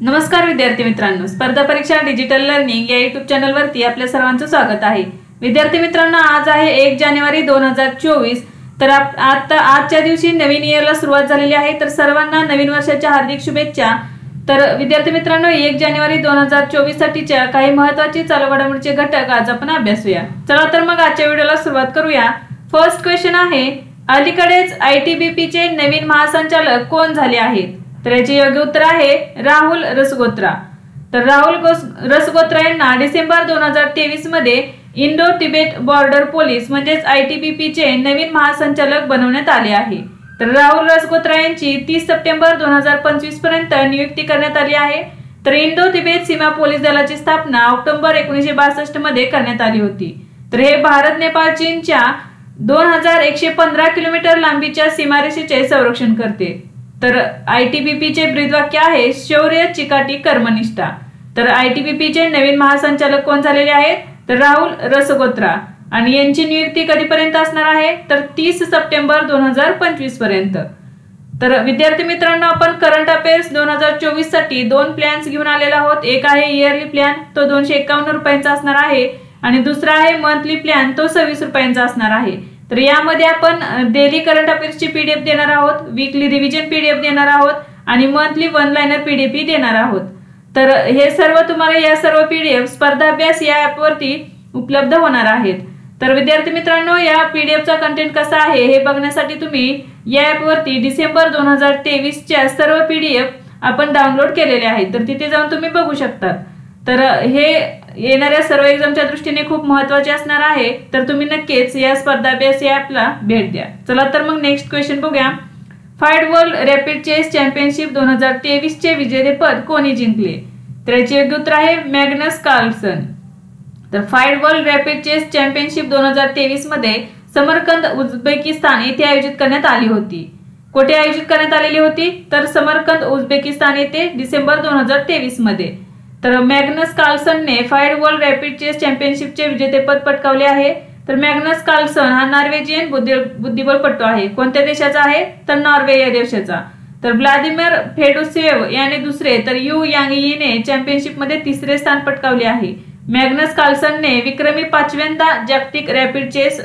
नमस्कार विद्यार्थी मित्रांनो, स्पर्धा परीक्षा डिजिटल लर्निंग या यूट्यूब चॅनलवरती आपल्या सर्वांचं स्वागत आहे। विद्यार्थी मित्रांनो, आज आहे 1 जानेवारी 2024। तर आजच्या दिवशी नवीन इयरला सुरुवात झालेली आहे। तर सर्वांना नवीन वर्षाच्या हार्दिक शुभेच्छा। तर विद्यार्थी मित्रांनो, 1 जानेवारी 2024 साठीच्या काही महत्त्वाचे चालू घडामोडींचे घटक आज आपण अभ्यासूया। चला तर मग आजच्या व्हिडिओला सुरुवात करूया। फर्स्ट क्वेश्चन आहे, अलीकडेच ITBP चे नवीन महासंचालक कोण झाले आहेत? तर याचे योग्य उत्तर आहे राहुल रसगोत्रा। तर राहुल रसगोत्रा यांना डिसेंबर 2023 मध्ये इंडो तिबेट बॉर्डर पोलीस म्हणजेच ITBP चे नवीन महासंचालक बनवण्यात आले आहे। तर राहुल रसगोत्रा यांची 30 सप्टेंबर 2025 पर्यंत नियुक्ती करण्यात आली आहे। तर इंडो तिबेट सीमा पोलीस दलाची स्थापना ऑक्टोबर 1962 मध्ये करण्यात आली होती। तर हे भारत नेपाळ चीनच्या 2115 किलोमीटर लांबीच्या सीमारेषेचे संरक्षण करते। तर ITBP चे ब्रीदवाक्य आहे शौर्य चिकाटी कर्मनिष्ठा। तर ITBP चे नवीन महासंचालक कोण झालेले आहेत? तर राहुल रसगोत्रा। आणि यांची नियुक्ती कधीपर्यंत असणार आहे? तर 30 सप्टेंबर 2025 पर्यंत। तर विद्यार्थी मित्रांनो, आपण करंट अफेअर्स 2024 साठी 2 प्लॅन्स घेऊन आलेलो आहोत। एक आहे इयरली प्लॅन, तो 251 रुपयांचा असणार आहे आणि दुसरा आहे मंथली प्लॅन, तो 26 रुपयांचा असणार आहे। तर यामध्ये आपण डेली करंट अफेअर्सची PDF देणार आहोत, वीकली रिव्हिजन PDF देणार आहोत आणि मंथली वन लाइनर PDF देणार आहोत। तर हे सर्व तुम्हाला या सर्व PDF स्पर्धा अभ्यास या ॲप वरती उपलब्ध होणार आहेत। तर विद्यार्थी मित्रांनो, या PDF चा कंटेंट कसा आहे हे बघण्यासाठी तुम्ही या ॲप वरती डिसेंबर 2023 च्या सर्व PDF आपण डाउनलोड केलेले आहेत। तर तिथे जाऊन तुम्ही बघू शकता। तर हे येणाऱ्या सर्व एक्झामच्या दृष्टीने खूप महत्त्वाचे असणार आहे। तर तुम्ही नक्कीच या स्पर्धा अभ्यास या ॲपला भेट द्या। चला तर मग नेक्स्ट क्वेश्चन बघूया। FIDE world rapid chess championship 2023 चे विजेतेपद कोणी जिंकले? तर याचे योग्य उत्तर आहे मॅग्नस कार्लसन। तर FIDE world rapid chess championship 2023 मध्ये समरकंद उझबेकिस्तान येथे आयोजित करण्यात आली होती। कुठे आयोजित करण्यात आलेली होती? तर समरकंद उझबेकिस्तान येथे डिसेंबर 2023 मध्ये। तर मॅग्नस कार्लसनने फाइड वर्ल्ड रॅपिड चेस चॅम्पियनशिपचे विजेतेपद पटकावले आहे। तर मॅग्नस कार्लसन हा नॉर्वेजियन बुद्धिबळपटू आहे। कोणत्या देशाचा आहे? तर नॉर्वे या देशाचा। तर व्लादिमीर फेडोसेव याने दुसरे, तर यू यांगयीने चॅम्पियनशिप मध्ये तिसरे स्थान पटकावले आहे। मॅग्नस कार्लसनने विक्रमी 5व्यांदा जागतिक रॅपिड चेस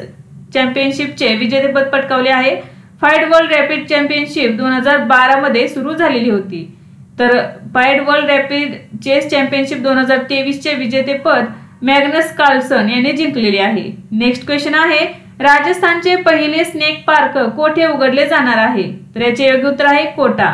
चॅम्पियनशिपचे विजेतेपद पटकावले आहे। फाइड वर्ल्ड रॅपिड चॅम्पियनशिप 2012 मध्ये सुरू झालेली होती। तर FIDE world rapid chess championship 2023 चे विजेतेपद मॅग्नस कार्लसन यांनी जिंकलेले आहे। नेक्स्ट क्वेश्चन आहे, राजस्थानचे पहिले स्नेक पार्क कोठे उघडले जाणार आहे? तर याचे योग्य उत्तर आहे कोटा।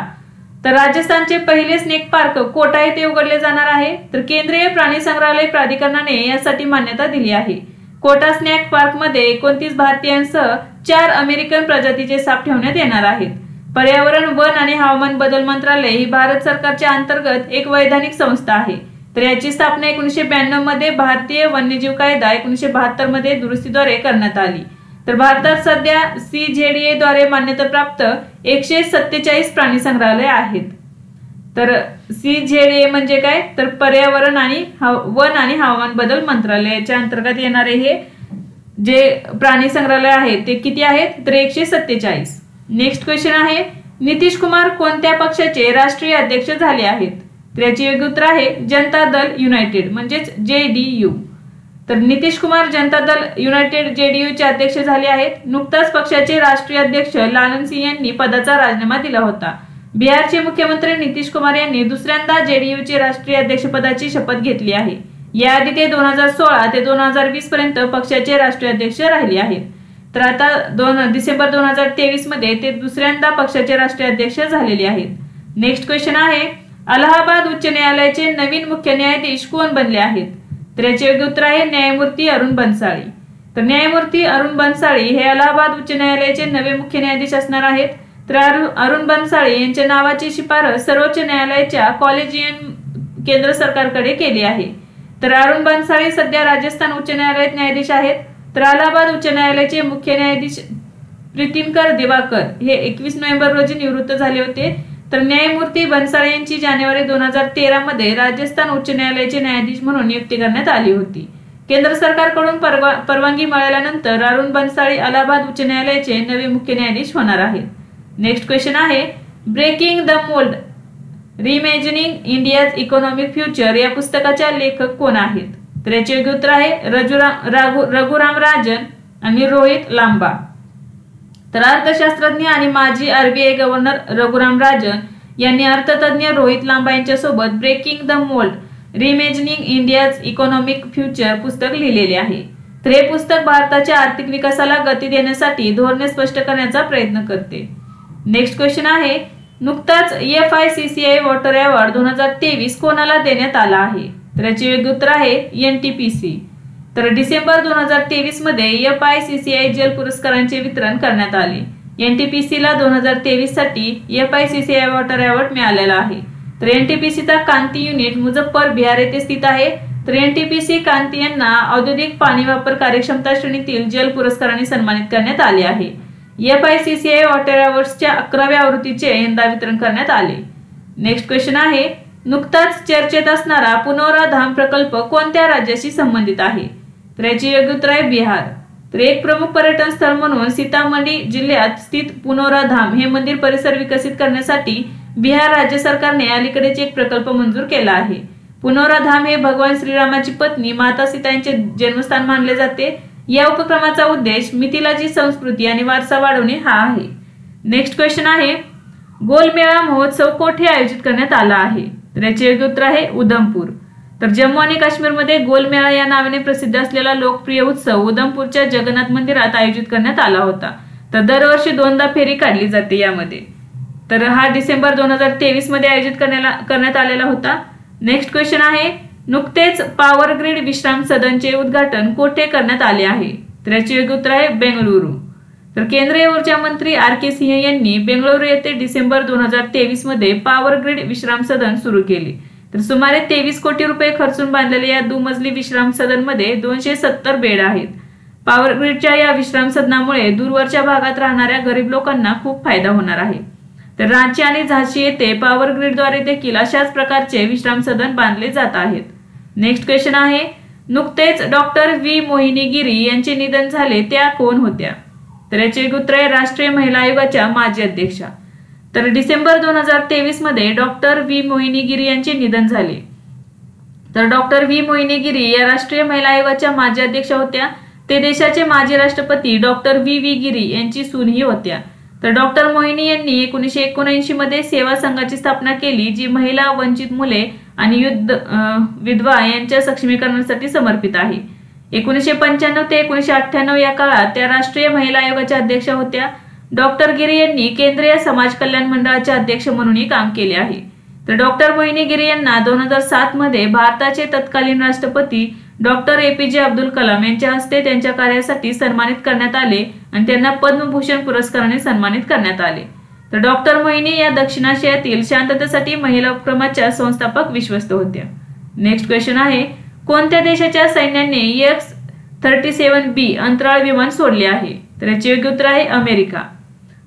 तर राजस्थानचे पहिले स्नेक पार्क कोटा येथे उघडले जाणार आहे। तर केंद्रीय प्राणी संग्रहालय प्राधिकरणाने यासाठी मान्यता दिली आहे। कोटा स्नेक पार्क मध्ये 29 भारतीयांसह 4 अमेरिकन प्रजातीचे साप ठेवण्यात येणार आहेत। पर्यावरण, वन आणि हवामान बदल मंत्रालय ही भारत सरकारच्या अंतर्गत एक वैधानिक संस्था आहे। तर याची स्थापना 1992 मध्ये भारतीय वन्यजीव कायदा 1972 मध्ये दुरुस्तीद्वारे करण्यात आली। तर भारतात सध्या CZDA द्वारे मान्यताप्राप्त 147 प्राणी संग्रहालय आहेत। तर CZDA म्हणजे काय? तर पर्यावरण आणि वन आणि हवामान बदल मंत्रालयाच्या अंतर्गत येणारे हे जे प्राणी संग्रहालय आहेत ते किती आहेत? तर 147। नेक्स्ट क्वेश्चन आहे, नितीश कुमार कोणत्या पक्षाचे राष्ट्रीय अध्यक्ष झाले आहेत? तर याचे योग्य उत्तर आहे जनता दल युनायटेड म्हणजेच JDU। तर नितीश कुमार जनता दल युनायटेड JDU चे अध्यक्ष झाले आहेत। नुकताच पक्षाचे राष्ट्रीय अध्यक्ष लालन सिंह यांनी पदाचा राजीनामा दिला होता। बिहारचे मुख्यमंत्री नितीश कुमार यांनी दुसऱ्यांदा JDU चे राष्ट्रीय अध्यक्षपदाची शपथ घेतली आहे। याआधी ते 2016 ते 2020 पर्यंत पक्षाचे राष्ट्रीय अध्यक्ष राहिले आहेत। तर आता डिसेंबर 2023 मध्ये ते दुसऱ्यांदा पक्षाचे राष्ट्रीय अध्यक्ष झालेले आहेत। नेक्स्ट क्वेश्चन आहे, अलाहाबाद उच्च न्यायालयाचे नवीन मुख्य न्यायाधीश कोण बनले आहेत? तर याचे योग्य उत्तर आहे न्यायमूर्ती अरुण बन्साळी। तर न्यायमूर्ती अरुण बन्साळी हे अलाहाबाद उच्च न्यायालयाचे नवे मुख्य न्यायाधीश असणार आहेत। तर अरुण बन्साळी यांच्या नावाची शिफारस सर्वोच्च न्यायालयाच्या कॉलेजियम केंद्र सरकारकडे केली आहे। तर अरुण बन्साळी सध्या राजस्थान उच्च न्यायालयात न्यायाधीश आहेत। तर अलाहाबाद उच्च न्यायालयाचे मुख्य न्यायाधीश प्रीतिनकर दिवाकर हे 21 नोव्हेंबर रोजी निवृत्त झाले होते। तर न्यायमूर्ती बन्साळी यांची जानेवारी 2013 मध्ये राजस्थान उच्च न्यायालयाचे न्यायाधीश म्हणून नियुक्ती करण्यात आली होती। केंद्र सरकारकडून परवानगी मिळाल्यानंतर अरुण बन्साळी अलाहाबाद उच्च न्यायालयाचे नवे मुख्य न्यायाधीश होणार आहेत। नेक्स्ट क्वेश्चन आहे, breaking the mould reimagining India's economic future या पुस्तकाच्या लेखक कोण आहेत? तर याचे योग्य उत्तर आहे रघुराम राजन आणि रोहित लांबा। तर अर्थशास्त्रज्ञ आणि माजी RBI गव्हर्नर रघुराम राजन यांनी अर्थतज्ञ रोहित लांबा यांच्यासोबत breaking the mould reimagining India's economic future पुस्तक लिहिलेले आहे। तर हे पुस्तक भारताच्या आर्थिक विकासाला गती देण्यासाठी धोरणे स्पष्ट करण्याचा प्रयत्न करते। नेक्स्ट क्वेश्चन आहे, नुकताच FICCI वॉटर अवॉर्ड 2023 कोणाला देण्यात आला आहे? तर याचे योग्य उत्तर आहे NTPC। तर डिसेंबर 2023 मध्ये FICCI जल पुरस्कारांचे वितरण करण्यात आले। NTPC ला 2023 साठी FICCI वॉटर अवॉर्ड मिळालेला आहे। तर NTPC चा कांती युनिट मुझफ्फर बिहार येथे स्थित आहे। तर NTPC कांती यांना औद्योगिक पाणी वापर कार्यक्षमता श्रेणीतील जल पुरस्काराने सन्मानित करण्यात आले आहे। FICCI वॉटर अवॉर्ड्सच्या 11व्या आवृत्तीचे यंदा वितरण करण्यात आले। नेक्स्ट क्वेश्चन आहे, नुकताच चर्चेत असणारा पुनौरा धाम प्रकल्प कोणत्या राज्याशी संबंधित आहे? तर याचे योग्य उत्तर आहे बिहार। तर एक प्रमुख पर्यटन स्थळ म्हणून सीतामढी जिल्ह्यात स्थित पुनौरा धाम हे मंदिर परिसर विकसित करण्यासाठी बिहार राज्य सरकारने अलीकडेच एक प्रकल्प मंजूर केला आहे। पुनौरा धाम हे भगवान श्रीरामाची पत्नी माता सीता यांचे जन्मस्थान मानले जाते। या उपक्रमाचा उद्देश मिथिलाची संस्कृती आणि वारसा वाढवणे हा आहे। नेक्स्ट क्वेश्चन आहे, गोलमेळा महोत्सव कोठे आयोजित करण्यात आला आहे? तर याचे योग्य उत्तर आहे उधमपूर। तर जम्मू आणि काश्मीरमध्ये गोलमेळा या नावाने प्रसिद्ध असलेला लोकप्रिय उत्सव उधमपूरच्या जगन्नाथ मंदिरात आयोजित करण्यात आला होता। तर दरवर्षी 2दा फेरी काढली जाते यामध्ये। तर हा डिसेंबर 2023 मध्ये आयोजित करण्यात आलेला होता। नेक्स्ट क्वेश्चन आहे, नुकतेच पॉवर ग्रिड विश्राम सदनचे उद्घाटन कोठे करण्यात आले आहे? तर याचे योग्य उत्तर आहे बेंगळुरू। तर केंद्रीय ऊर्जा मंत्री RK सिंह यांनी बेंगळुरू येथे डिसेंबर 2023 मध्ये पॉवर ग्रिड विश्राम सदन सुरू केले। तर सुमारे 23 कोटी रुपये खर्चून बांधलेल्या या दुमजली विश्राम सदन मध्ये 270 बेड आहेत। पॉवर ग्रिडच्या या विश्राम सदनामुळे दूरवरच्या भागात राहणाऱ्या गरीब लोकांना खूप फायदा होणार आहे। तर रांची आणि झाशी येथे पॉवर ग्रिडद्वारे देखील अशाच प्रकारचे विश्राम सदन बांधले जात आहेत। नेक्स्ट क्वेश्चन आहे, नुकतेच डॉक्टर V मोहिनी गिरी यांचे निधन झाले, त्या कोण होत्या? तर याचे उत्तर आहे राष्ट्रीय महिला आयोगाच्या माजी अध्यक्षा। तर डिसेंबर 2023 मध्ये डॉक्टर V मोहिनी गिरी यांचे निधन झाले। तर डॉक्टर V मोहिनी गिरी या राष्ट्रीय महिला आयोगाच्या माजी अध्यक्षा होत्या। ते देशाचे माजी राष्ट्रपती डॉक्टर V गिरी यांची सूनही होत्या। तर डॉक्टर मोहिनी यांनी 1979 मध्ये सेवा संघाची स्थापना केली, जी महिला, वंचित मुले आणि विधवा यांच्या सक्षमीकरणासाठी समर्पित आहे। 1995 ते 1998 या काळात त्या राष्ट्रीय महिला आयोगाच्या अध्यक्षा होत्या। डॉक्टर गिरी यांनी केंद्रीय समाज कल्याण मंडळाचे अध्यक्ष म्हणूनही काम केले आहे। तर डॉक्टर मोहिनी गिरी यांना 2007 मध्ये भारताचे तत्कालीन राष्ट्रपती डॉक्टर APJ अब्दुल कलाम यांच्या हस्ते त्यांच्या कार्यासाठी सन्मानित करण्यात आले आणि त्यांना पद्मभूषण पुरस्काराने सन्मानित करण्यात आले। तर डॉक्टर मोहिनी या दक्षिण आशियातील शांततेसाठी महिला उपक्रमाच्या संस्थापक विश्वस्त होत्या। नेक्स्ट क्वेश्चन आहे, कोणत्या देशाच्या सैन्याने X-37B अंतराळ विमान सोडले आहे? तर याचे योग्य उत्तर आहे अमेरिका।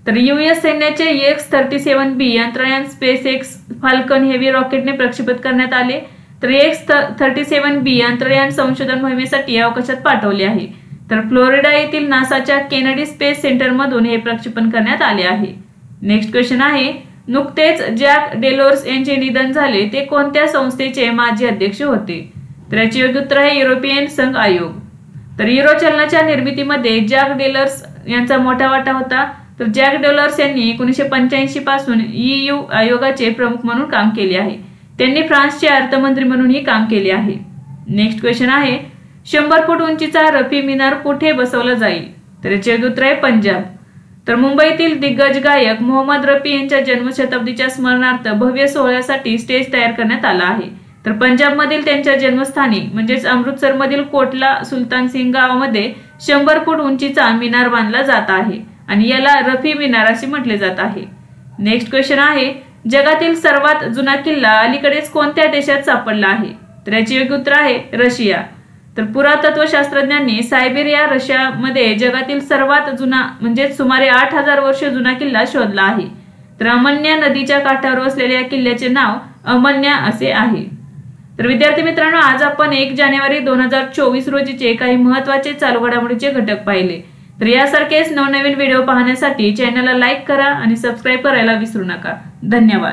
तर US सैन्याचे X-37B अंतराळयान SpaceX फाल्कन हेवी रॉकेटने प्रक्षेपित करण्यात आले। तर X-37B अंतराळयान संशोधन मोहिमेसाठी अवकाशात पाठवले आहे। तर फ्लोरिडा येथील नासाच्या केनेडी स्पेस सेंटर मधून हे प्रक्षेपण करण्यात आले आहे। नेक्स्ट क्वेश्चन आहे, नुकतेच जॅक डेलोर्स यांचे निधन झाले, ते कोणत्या संस्थेचे माजी अध्यक्ष होते? तर याचे योग्य उत्तर आहे युरोपियन संघ आयोग। तर युरो चलनाच्या निर्मितीमध्ये जॅक डेलर्स यांचा मोठा वाटा होता। तर जॅक डेलर्स यांनी 1985 पासून EU आयोगाचे प्रमुख म्हणून काम केले आहे। त्यांनी फ्रान्सचे अर्थमंत्री म्हणूनही काम केले आहे। नेक्स्ट क्वेश्चन आहे, 100 फूट उंचीचा रफी मिनार कुठे बसवला जाईल? तर याचे योग्य उत्तर आहे पंजाब। तर मुंबईतील दिग्गज गायक मोहम्मद रफी यांच्या जन्मशताब्दीच्या स्मरणार्थ भव्य सोहळ्यासाठी स्टेज तयार करण्यात आला आहे। तर पंजाबमधील त्यांच्या जन्मस्थानी म्हणजेच अमृतसरमधील कोटला सुलतान सिंग गावामध्ये 100 फूट उंचीचा मिनार बांधला जात आहे आणि याला रफी मिनार असे म्हटले जात आहे। नेक्स्ट क्वेश्चन आहे, जगातील सर्वात जुना किल्ला अलीकडेच कोणत्या देशात सापडला आहे? तर याचे योग्य उत्तर आहे रशिया। तर पुरातत्व शास्त्रज्ञांनी सायबेरिया रशियामध्ये जगातील सर्वात जुना म्हणजे सुमारे 8000 वर्ष जुना किल्ला शोधला आहे। तर अमन्या नदीच्या काठावर असलेल्या या किल्ल्याचे नाव अमन्या असे आहे। तर विद्यार्थी मित्रांनो, आज आपण 1 जानेवारी 2024 रोजीचे काही महत्त्वाचे चालू घडामोडीचे घटक पाहिले। तर यासारखेच नवनवीन व्हिडिओ पाहण्यासाठी चॅनलला लाईक करा आणि सबस्क्राइब करायला विसरू नका। धन्यवाद।